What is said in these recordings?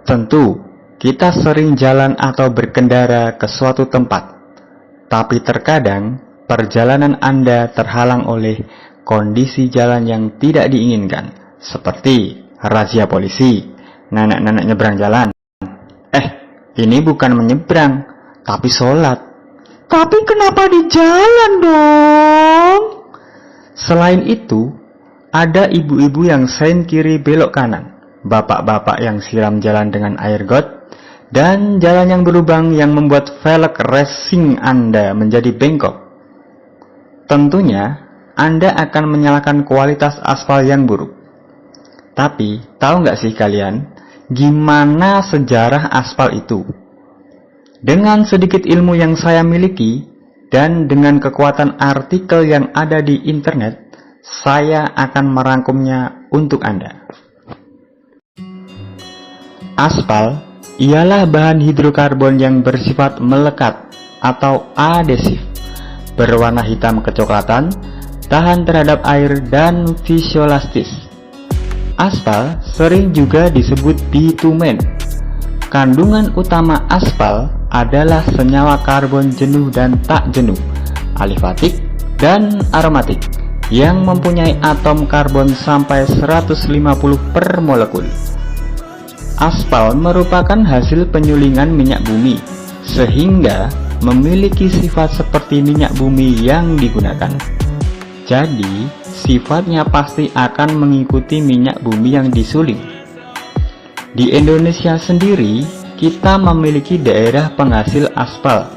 Tentu, kita sering jalan atau berkendara ke suatu tempat, tapi terkadang perjalanan Anda terhalang oleh kondisi jalan yang tidak diinginkan, seperti razia polisi, nenek-nenek nyebrang jalan. Ini bukan menyeberang, tapi sholat. Tapi kenapa di jalan dong? Selain itu, ada ibu-ibu yang sein kiri belok kanan, bapak-bapak yang siram jalan dengan air got, dan jalan yang berlubang yang membuat velg racing Anda menjadi bengkok. Tentunya, Anda akan menyalahkan kualitas aspal yang buruk. Tapi, tahu nggak sih kalian, gimana sejarah aspal itu? Dengan sedikit ilmu yang saya miliki, dan dengan kekuatan artikel yang ada di internet, saya akan merangkumnya untuk Anda. Aspal ialah bahan hidrokarbon yang bersifat melekat atau adesif, berwarna hitam kecoklatan, tahan terhadap air, dan viskolastis. Aspal sering juga disebut bitumen. Kandungan utama aspal adalah senyawa karbon jenuh dan tak jenuh, alifatik dan aromatik, yang mempunyai atom karbon sampai 150 per molekul. Aspal merupakan hasil penyulingan minyak bumi, sehingga memiliki sifat seperti minyak bumi yang digunakan. Jadi, sifatnya pasti akan mengikuti minyak bumi yang disuling. Di Indonesia sendiri, kita memiliki daerah penghasil aspal,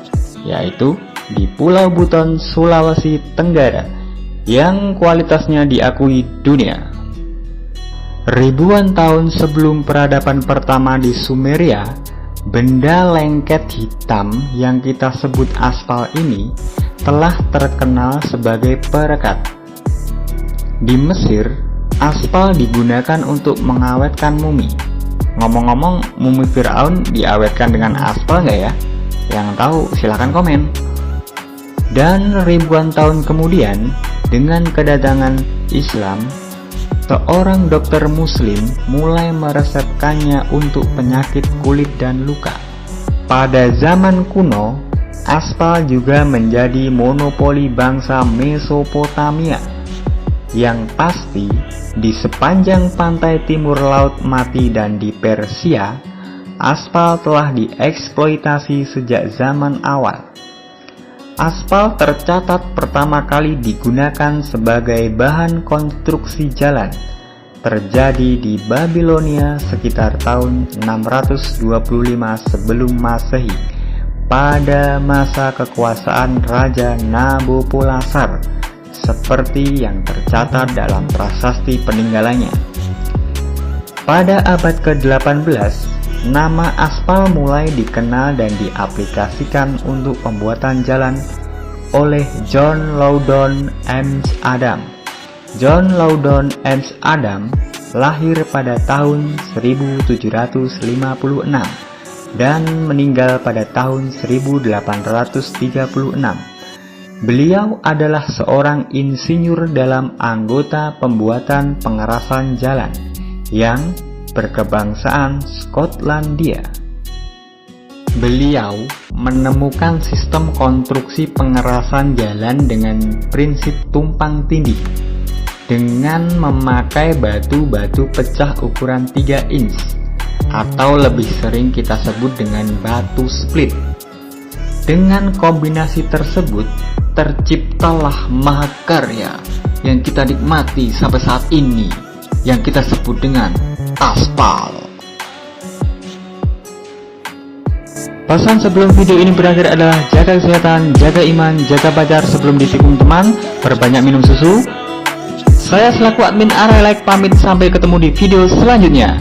yaitu di Pulau Buton, Sulawesi Tenggara, yang kualitasnya diakui dunia. Ribuan tahun sebelum peradaban pertama di Sumeria, benda lengket hitam yang kita sebut aspal ini telah terkenal sebagai perekat. Di Mesir, aspal digunakan untuk mengawetkan mumi. Ngomong-ngomong, mumi Fir'aun diawetkan dengan aspal nggak ya? Yang tahu silahkan komen. Dan ribuan tahun kemudian, dengan kedatangan Islam, seorang dokter muslim mulai meresepkannya untuk penyakit kulit dan luka. Pada zaman kuno, aspal juga menjadi monopoli bangsa Mesopotamia. Yang pasti, di sepanjang pantai timur Laut Mati dan di Persia, aspal telah dieksploitasi sejak zaman awal. Aspal tercatat pertama kali digunakan sebagai bahan konstruksi jalan, terjadi di Babilonia sekitar tahun 625 sebelum Masehi, pada masa kekuasaan Raja Nabopolassar, seperti yang tercatat dalam prasasti peninggalannya. Pada abad ke-18, nama aspal mulai dikenal dan diaplikasikan untuk pembuatan jalan oleh John Loudon Eames Adam. John Loudon Eames Adam lahir pada tahun 1756 dan meninggal pada tahun 1836. Beliau adalah seorang insinyur dalam anggota pembuatan pengerasan jalan yang berkebangsaan Skotlandia. Beliau menemukan sistem konstruksi pengerasan jalan dengan prinsip tumpang tindih dengan memakai batu-batu pecah ukuran 3 inch atau lebih sering kita sebut dengan batu split. Dengan kombinasi tersebut, terciptalah mahakarya yang kita nikmati sampai saat ini, yang kita sebut dengan aspal. Pesan sebelum video ini berakhir adalah jaga kesehatan, jaga iman, jaga pacar sebelum ditikung teman, perbanyak minum susu. Saya selaku admin Arelek pamit, sampai ketemu di video selanjutnya.